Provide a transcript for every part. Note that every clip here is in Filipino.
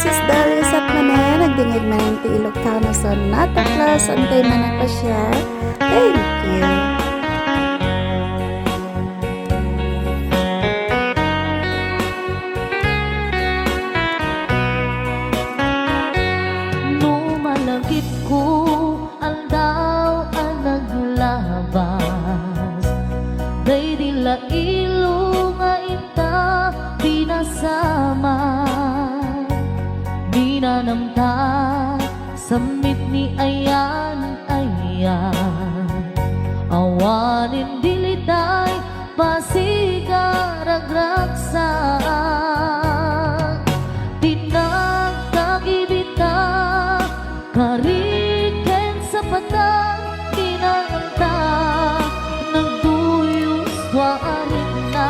Sis Dalia sa manen, nagdingig man ti Ilocano so nataklas, antay man nagpa-share. Thank you. Lumalagit ko ang daw ang naglabas, day dila ilo nga ita binasama, binanamta samit ni ayan awanin diliday pasigaragraksak tinagkagibita kariken sa patang kinanganta nagduyos warin na.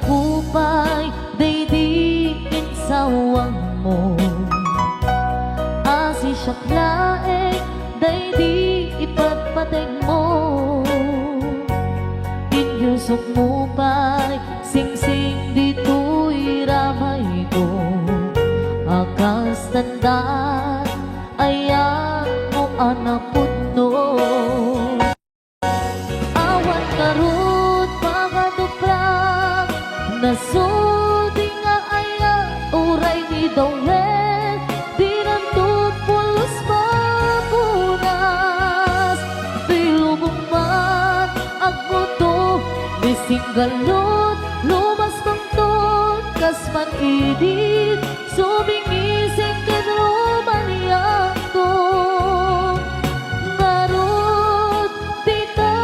Kupay, daydiin sawang mo asi siyaklaeng, daydi ipagpateg mo inyusok mo pa'y sing-sing dito'y ramay ko akas tandaan ayan mo anapot no awat karut pagaduprak nasudi nga aya uray ni Dawel di nantud pulos mapunas dilubong man agmuto bising galot lumas pangton kas man idit sumingising kadromaniyak to ngarot dita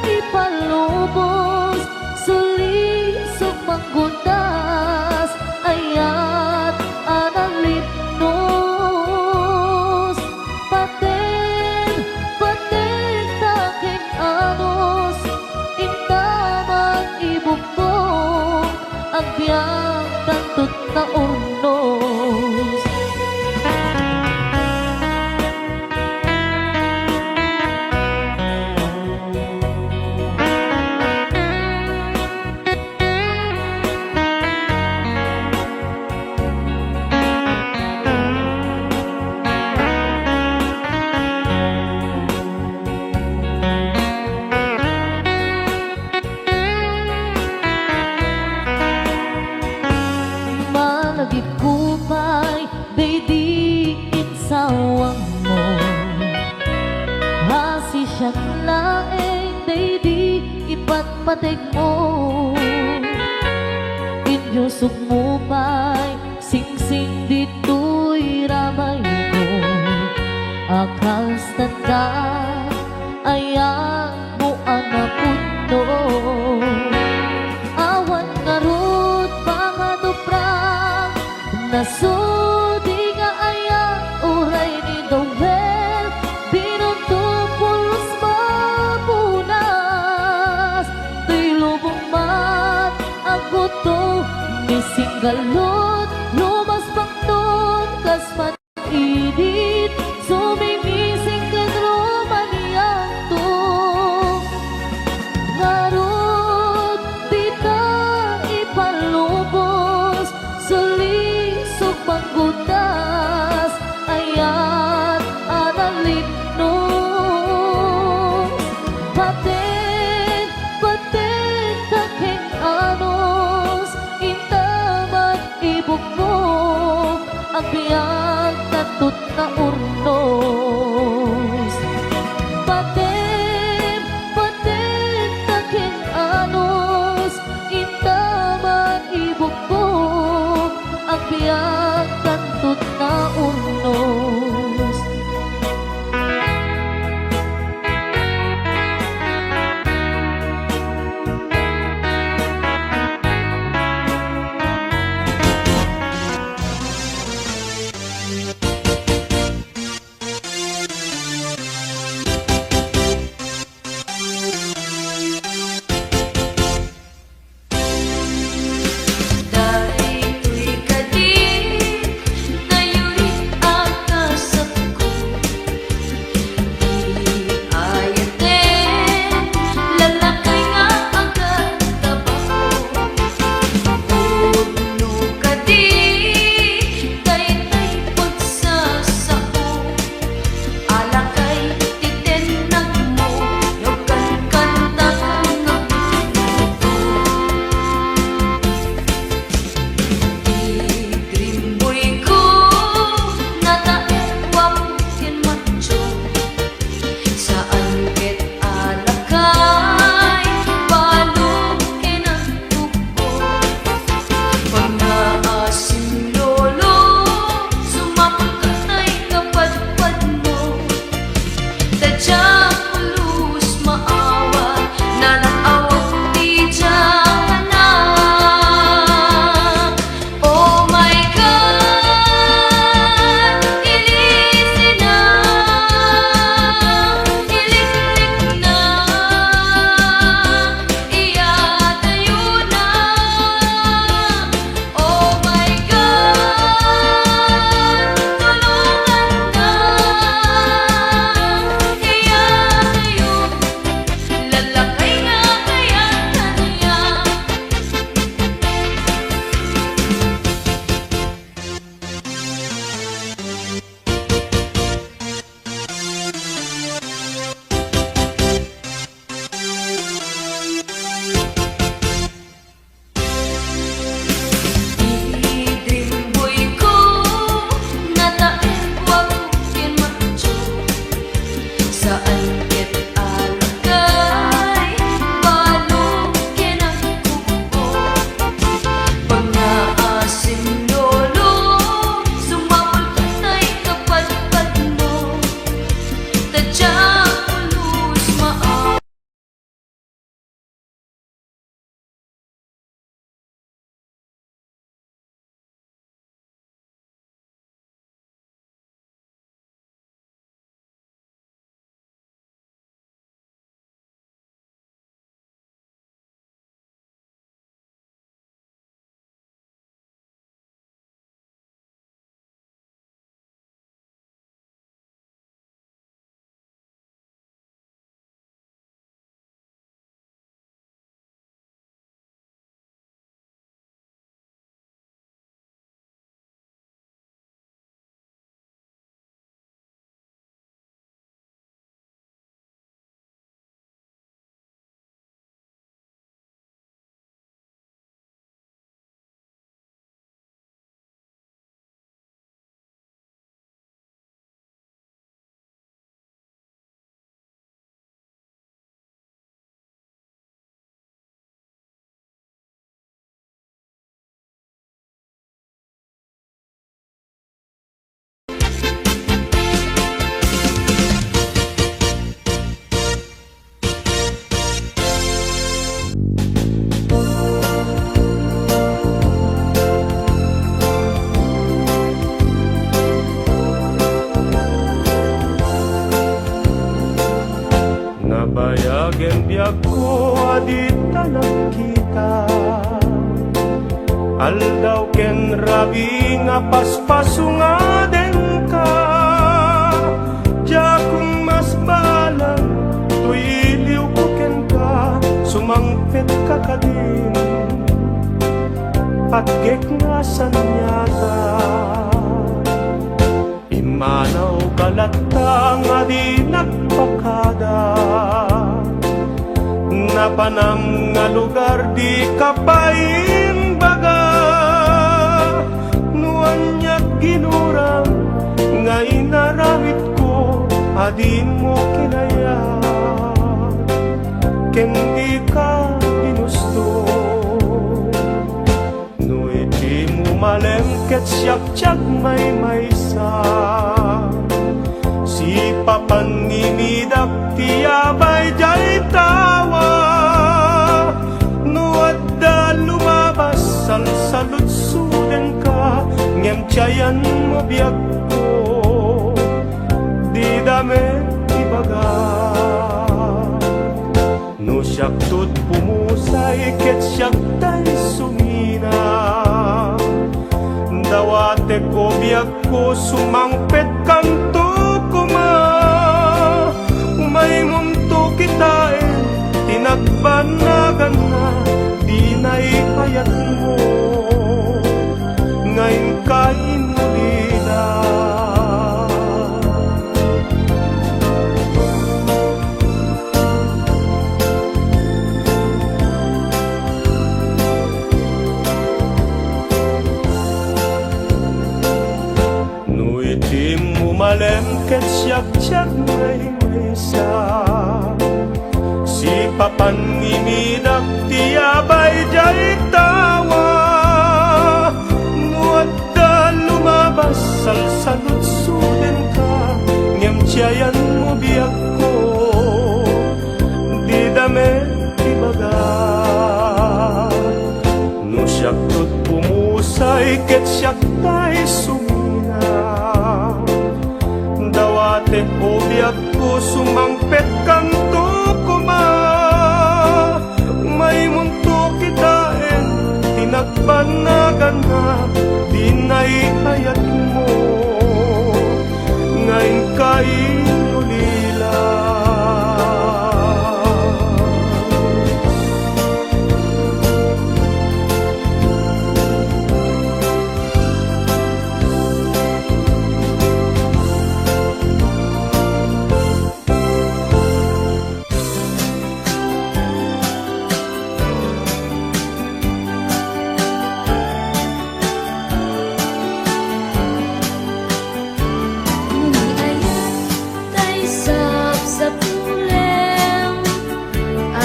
ipalubos sulisok manggundas ayat analipnos paten taking anos intamang ibukbong ang biyang tantut na urnos. Malagip kupay, daydiin sawang mo hasi siyak laeng, daydi ipatpateg mo inyusok mo pa'y sing-sing dito'y ramay ko akas tanda ayan mo anapunto awan ngarut pangaduprak nasudi nga aya uray ni Dawel binunto pulos mapunas dilubong mat ang buto mising galot lumas pangton kas idit sumimising kadromaniyak to ngarot dita ipalubos sulisok manggundas ayat analipnos paten taking anos intaman ibukbok ang biyang tatut na urnos paten taking anos intaman ibukbok ang biyang tatut na urnos. ken biag ko adita nagkita. Aldaw ken rabi nga paspaso nga den ka. Diya kung mas balang tuyiliw ko ken ka, sumangpit ka kadin patgek nga sanyata. Imanaw kalata nga di nagpakada, napanam nga lugar di kapain baga. Nuan niya ginurang nga inaramit ko, adin mo kinaya ken di ka ginusto. No iti mo malengket siyak-siyak may maysa, si papanimidak tiyabay jay tawa. No adda lumabas salsalutsuden ka, ngem tiyayan mo biag ko, di dame ibaga. No siyak tut pumusay ket siyak tay sumina, dawate ko biag ko sumangpet kanto kuma. Umay munto kitain tinagbanagan na, di naipayat mo ngayon kain mulila. Malengket siyak-siyak may mesa, si papanimidak tiyabay jay tawa. Nuat da lumabas salsalutsuden ka, ngem tiyayan mo biag ko, di dame ibaga. No siyak tut pumusay ket siyak tay sumina, dawate ko biag ko sumangpet kanto kuma. May munto kitain tinagbanagan na, di naipayat mo ngayon kain ulila.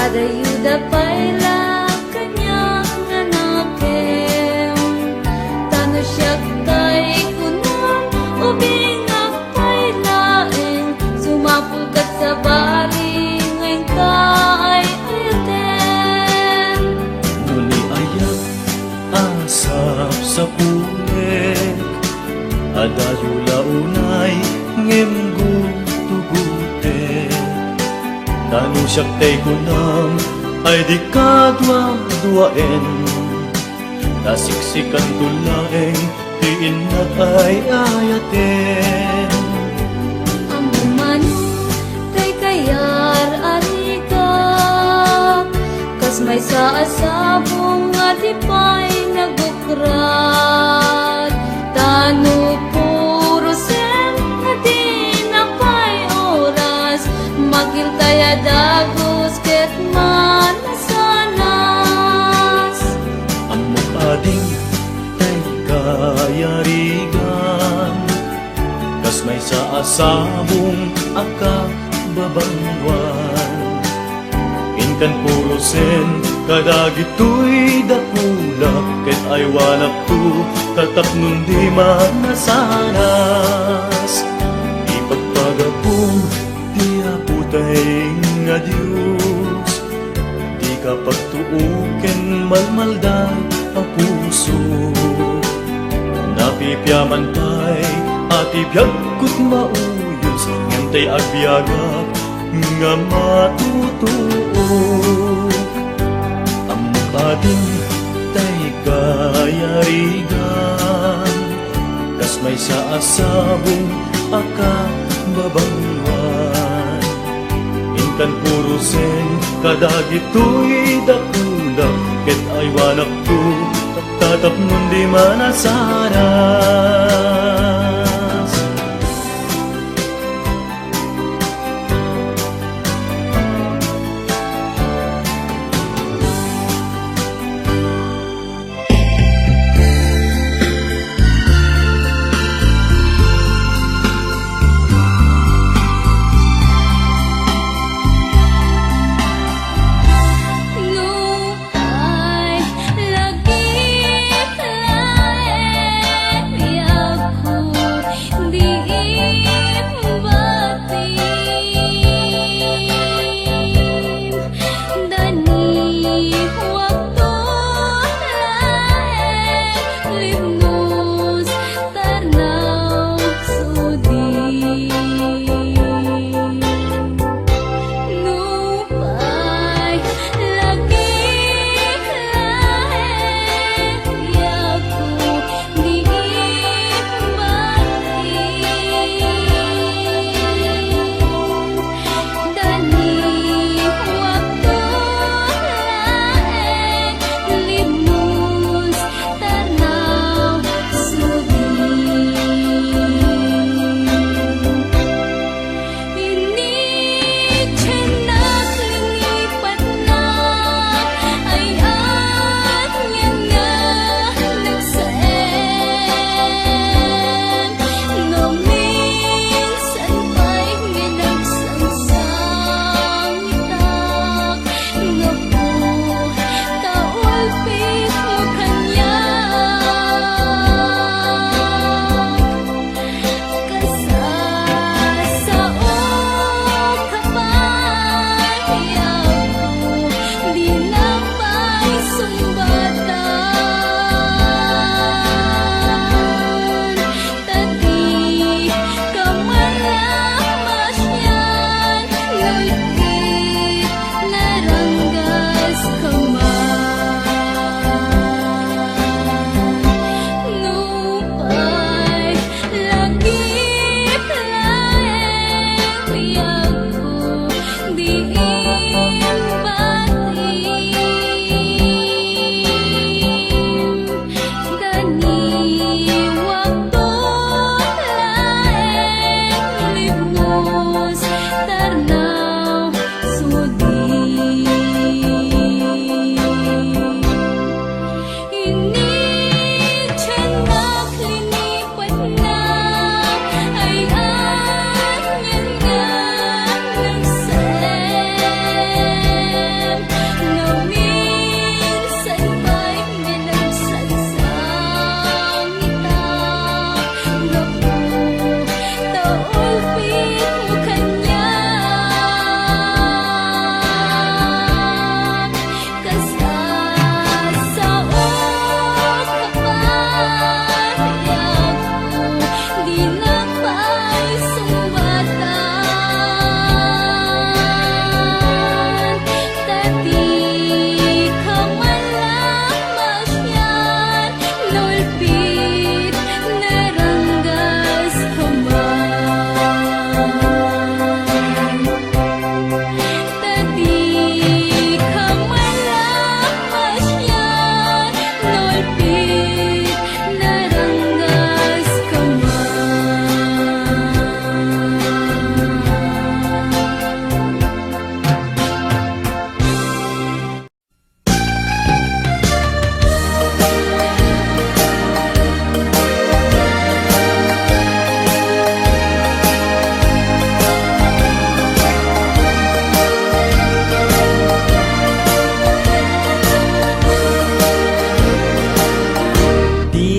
Adayuda paila kanyang anakem, tano siyak tay kunang ubing agpailaeng, sumapulkat sa bari ngayon ka ay ayaten. Muli ayak asap sa punek, adayo launay ngem gutugute. Tano siyak tay kunam ay di kadwa-duaen, nasiksikan tulaeng diin at ay ayaten. Amo man tay kayar arika, kas may sa asabong nga di pa'y nagukrat. Tano puro sen nga di na pa'y oras, magiltaya dagos ket manasanas. Amo ading tay kayarigan, kas may sa asabong akababangwan. Inkan puro sen kadagitoy dakulak, ket ay walak tu tatapnon di manasanas. Ipagpagapong di aputay nga Diyos, di ka pagtuuken malmalday ang puso. Napipyaman tay at ibiyag ko't mauyos, ngantay agbyagap nga matutuo. Ang bading tay kayarigan, kas may sa asabong akababangwan. Intan purusen kadagito'y dakula, ket ay wanak to tatap nundi manasaras.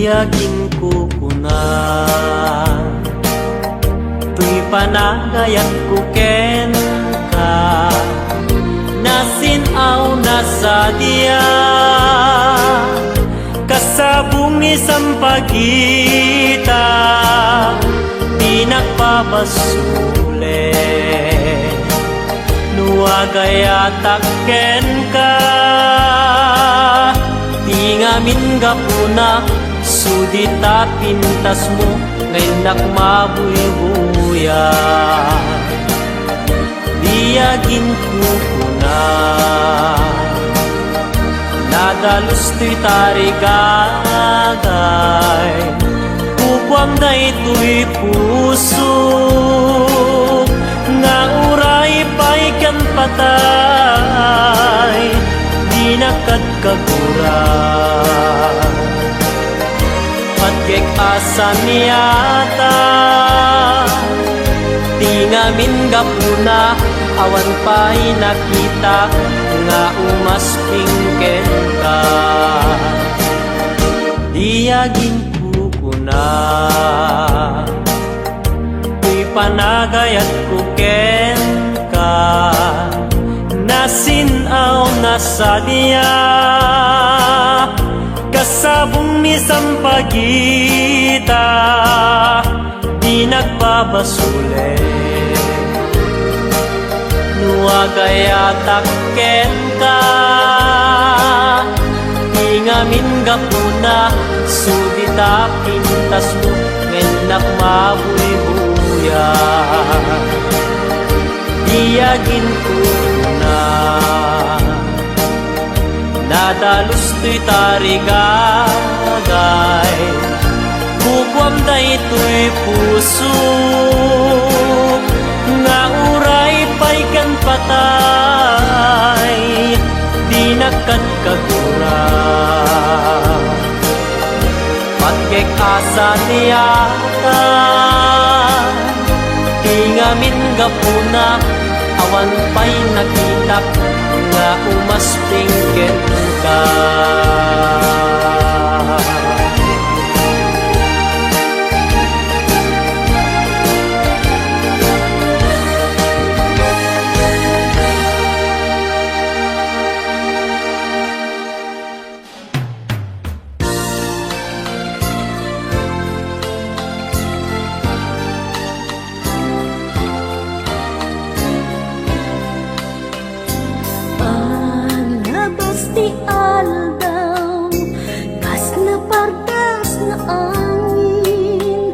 Yakin kukuna tuy panagayan ko ken ka nasin aw nasadya kasabong isang pagita di nagpapasule nuagaya takken ka di ngamin gapuna sudita pintas mo ngayon nakmabuy-buya diagin kukuna nadalus to'y tarigagay kukwam na ito'y puso nga uray pa'y kan patay di nakadkagura patkek asan niyata di ngamin gapuna awan pa'y nakita nga umaspingken ka diagin kukuna tuy panagayat kuken ka nasinaw na sadya kasabong ni sampagita di nagbabasule nuagaya takken ka di ngamin gapuna sudita pintas mo ngenak mabuy-buya diagin kuna nadalus to'y tarigagay kukwam na ito'y puso nga uray pa'y kan patay di nakadkagura patkek asa niyata di ngamin gapuna awan pa'y nakita nga umaspingken ka Di aldaw, kas na pardas na angin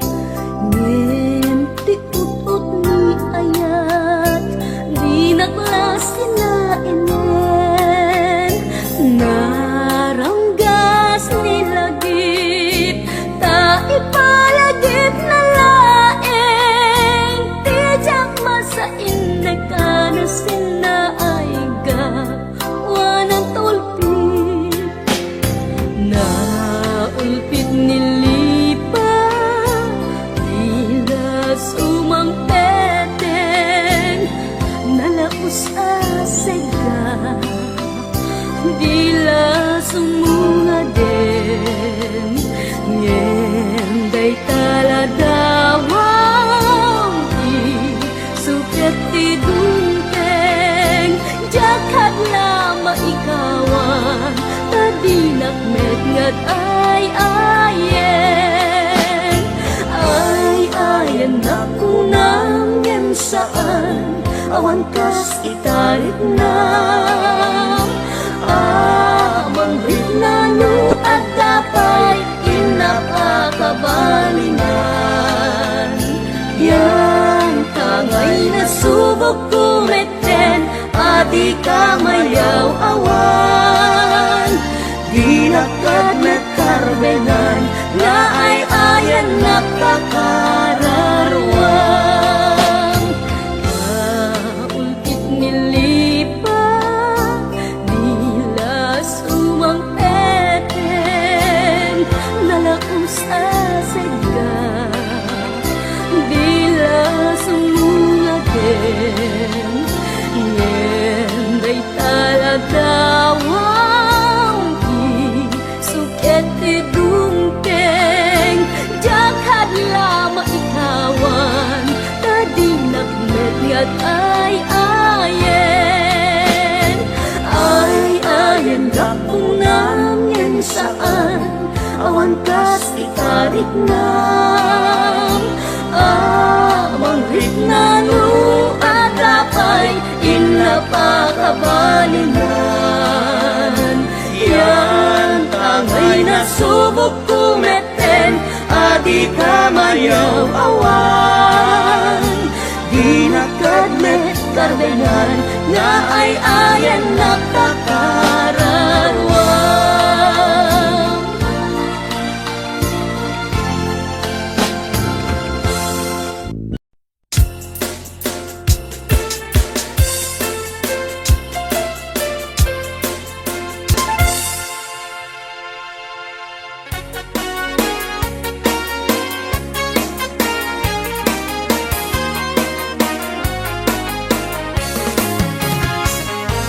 ngem ti utut ni ayat di naklasin na inen naranggas ni lagip ta ipalagip na laeng tijak masain na kanasin na ay ulpit nilipa dilas umampeteng nalaus asega dilas umungaden ngenday taladawang suket tidungteng jakat lama ikawan tadinak metngat ay ayen aku nangem saan awan kas itarik na amang ritna nu at tapay inapakabalingan yan tangay na subok kumeten adi ka mayaw awan di nakad na karbenan nga ay ayan napakararwang kaulkit nilipa dilas umangpeten nalakus asega dilas umungaden ngenday taladawang suket tidungteng jakat lama ikawan tadi nakmet ay ayen dakong namin saan awan kas itarik na amang ritna nu at apay inapa galingan. Yan angay nasubok kumeten, adi ka mayaw awan. Di nakadmet karbengan, nga ay ayan nakakarawang.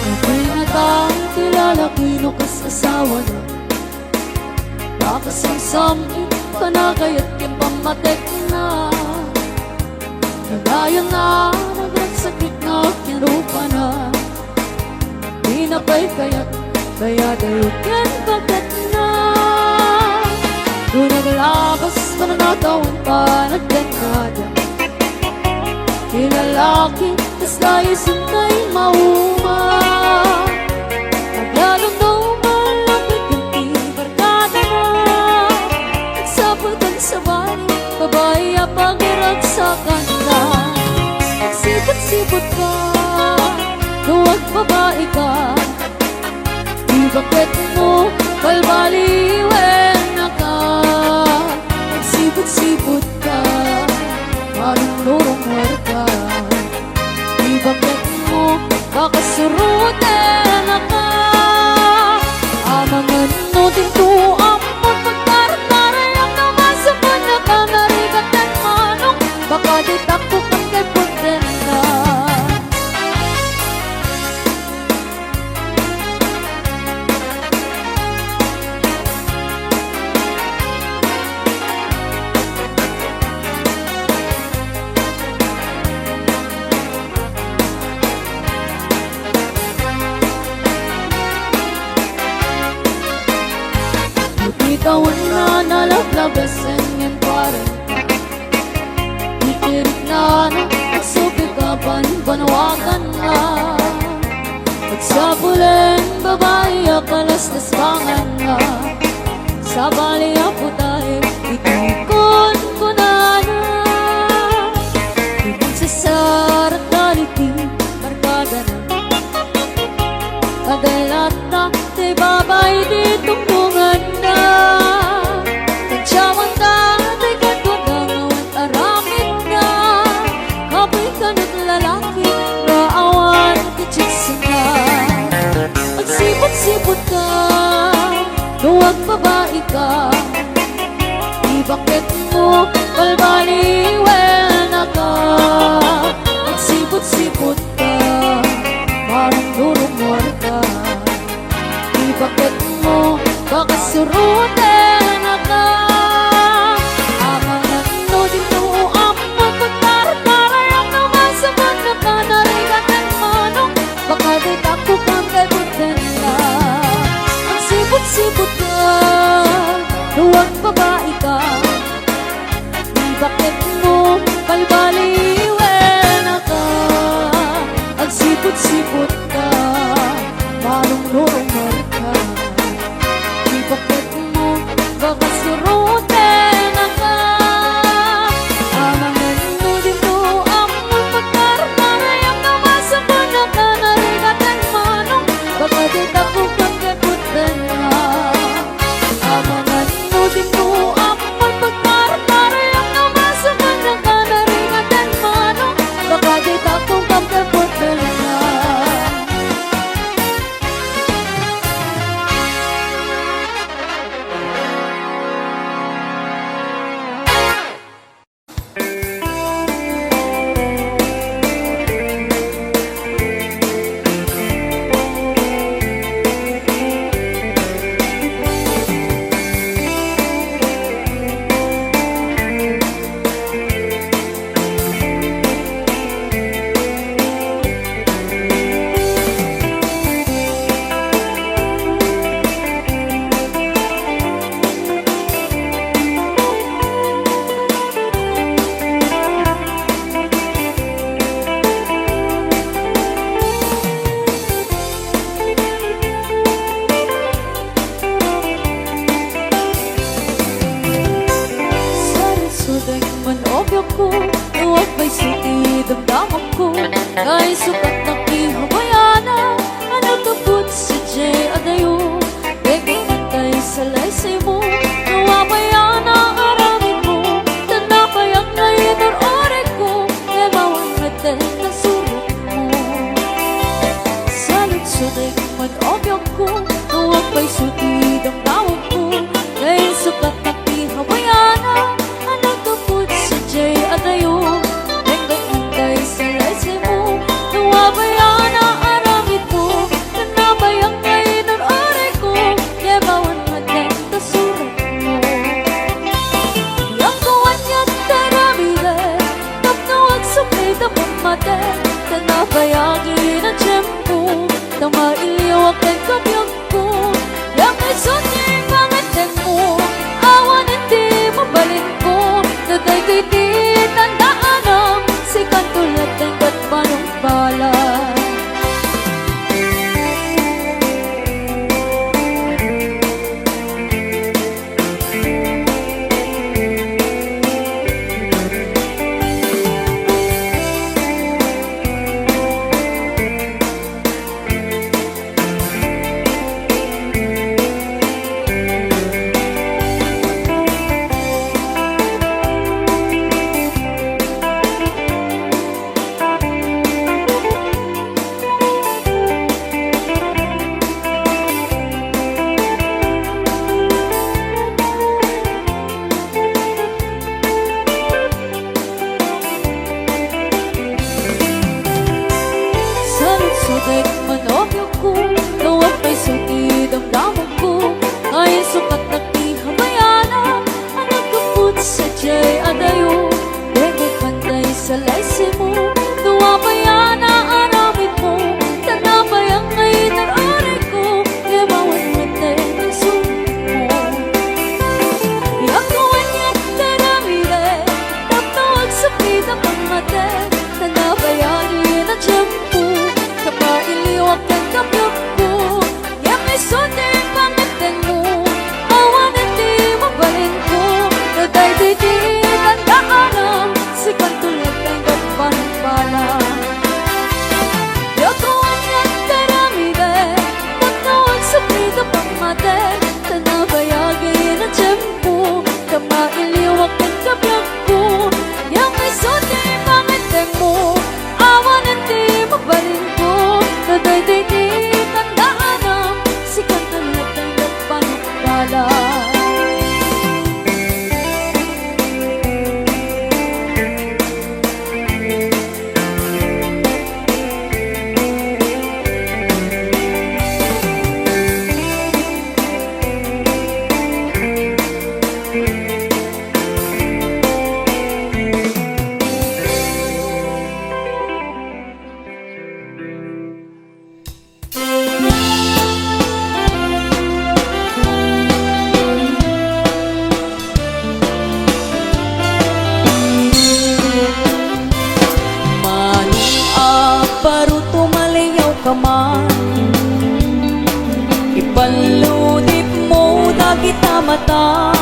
Ako'y kilala ko'y nukas asawa na nakasamsamit panagayat kin pamatek na nagaya na nagsakit na kinupa na di na pa'y kayat kaya dayot yan bagat na doon naglabas pa na natawang pa nagdengkada kilalaki tas layos ay mauma naglalong daw malapit yung ibarkada na nagsabutan sa bari babae apagirag sa kanta nagsipot-sipot ka duwag babae ka di bakit mo balbaliwen na ka nagsipot-sipot ka marunong ka di bakit mo kakasurutin na ka amangan no dito amot pagtarataray ang naman sa panaka narigatan manong baka di takbo kang kay putin na bitawan na nalaglagasan yan parang ikirit na nagsubig ka panawagan na magsabulan babae akalas nasbangan na sa bali ako tayo itikon ko na ibig sa sarat daliti markada na kagalat na tay babay ditong bungan na nagsyawang ka tay katwagang awat aramid na kapoy ka ng lalaki naawan kitsiksin na magsipot-sipot ka duwag babae ka di bakit mo balbaliwen na ka magsipot-sipot ka parang durumor ka di bakit mo kakasurutin na ka amangan no dito amot pagtarataray ang naman sa panaka narigatan manong baka di takbo kang kay putin na ang sipot-sipot ka Kay sukat na kihabayana Anak kaput si Jay Adayo Bigay sa laysay mo Nawabayana aramin mo Tanapayang ngayon ang orin ko Lemawang natin na surat mo Salit-sulit man-obyak ko Nawag pa'y sutid ang tawag ko Kay sukat na kihabayana Anak kaput si Jay Adayo Bigay sa laysay mo Nawabayana aramid mo Nanabayang ngayon ang oray ko Yabawan natin na surat mo Yakuan niya't karamide Tapnawag sumid ang pamate Tanabayagin ang tiyempo Tamailiwag ang kabyag ko Yakay sunyay pangateng mo Awan hindi mabalin ko Nagay-gay-di tandaan Si kantulat ng katmanong bala Salit-sulit manobyo ko Nawag may sutid ang damog ko Ay sukat na kihabayana Anak kaput sa Jay Adayo Bigay pantay sa laysay mo Nawabayana aramid mo Tanabayang ngayon ang oray ko Yabawan natin ang sulit mo Yakuan niya't karamire Taptawag sa pita pangate Tanabayanin ang tiyempo Kapailiwag ang kabyog ko Yakay sunder pangateng mo Awan hindi mabalin ko Naday-di-di tandaan Si kantulat ang gatpanang pala Yakuan niya't karamide Taptawag sa pita pangate Tanabayagin ang tiyempo Kapailiwag ang kabyog ko Yakay sunder pangateng mo Awan hindi mabalin ko Naday-di-di tandaan Si kantulat ang gatpanang pala Paruto malayaw ka man Ipanludip mo dagit mata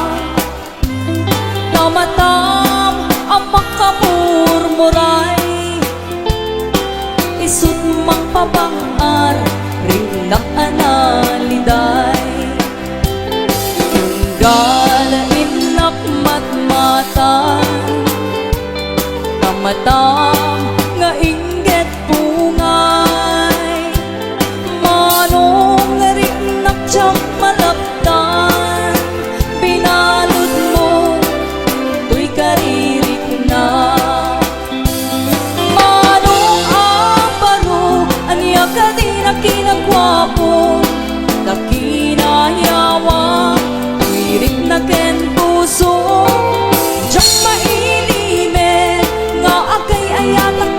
Tamatam ang makamurmuray Isut mang pabangar ring nakanaliday Galain nakmat mata Tamatam nga inget pungay Manong rin nakchak malaptan Binalot mo Tuy karirik na Manong aparo Anya ka din ang kinagwapo Nakinayawa Wirik na ken puso Diyak mailime Nga agay ayatak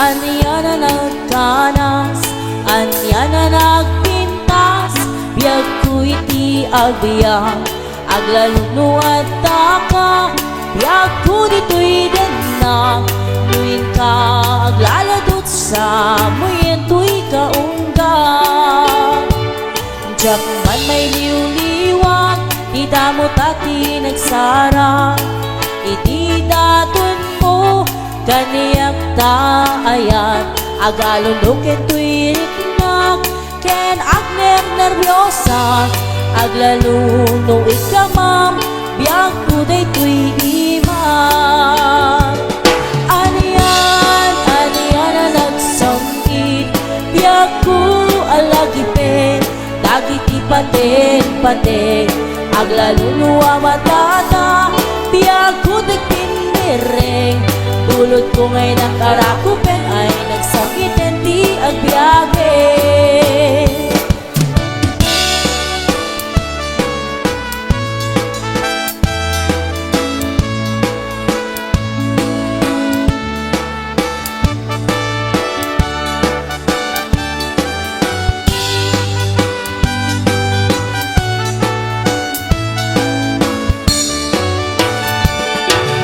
aniya na nagkanas, aniya na nagpintas, biyag ko iti agbiyak, aglaluno at taka, biyag ko dito'y denang, tuwin ka aglaladot sa muyen to'y kaunggang. Diyak man may liw-liwat, di damot at di nagsara, iti daton mo, kaniyak taayan, agalundukin to'y riknak, ken agner nervyosa, aglaluno ikamam, biyag ko day to'y imam. Aniyan, aniyan na nagsangkit, biyag ko alagipin, dagiti paten-paten, aglaluno amatata, biyag ko nagpinireng, dulot ko ngay nakarakupen ay nagsakiten di agbyage.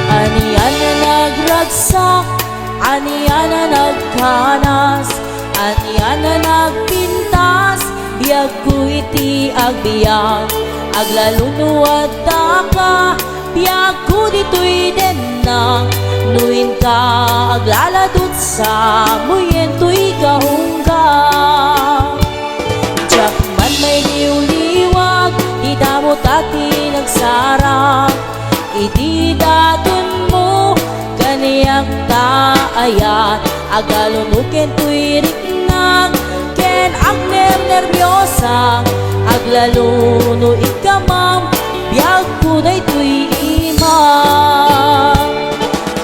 Aniyan na nagragsak, aniyan na nagkanas, aniyan na nagpintas, biyag ko iti agbiyak, aglaluno at taka, biyag ko dito'y denang, nuin ka aglaladot sa muyen to'y kaunggang. Diyak man may liw-liwag, di damot at di nagsara, iti daton mo, kaniyak taayan, agalunukin to'y riknak, ken agner nervyosa, aglaluno ikamam, biyag ko day to'y imam.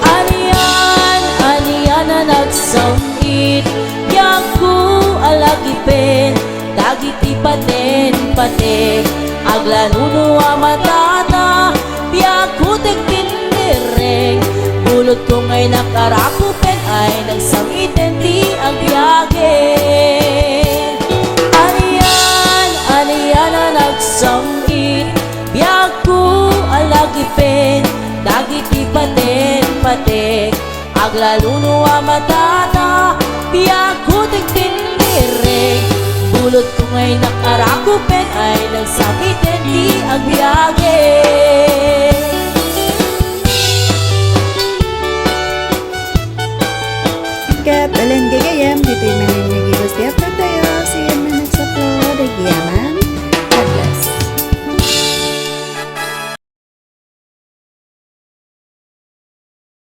Aniyan, aniyan na nagsangit, biyag ko alagipin, dagiti paten-paten, aglaluno amatata, biyag ko tigpindireng, bulot ko ngay nakarakupen ay nagsangitin di agbyage. Aniyan, aniyan na nagsangit, biyag ko alagipin, dagiti paten-paten, aglaluno amatata, biyag ko tigpindireng, bulot ko ngay nakarakupen ay nagsangitin di agbyage. Kat, alin gagayam, dito'y maninig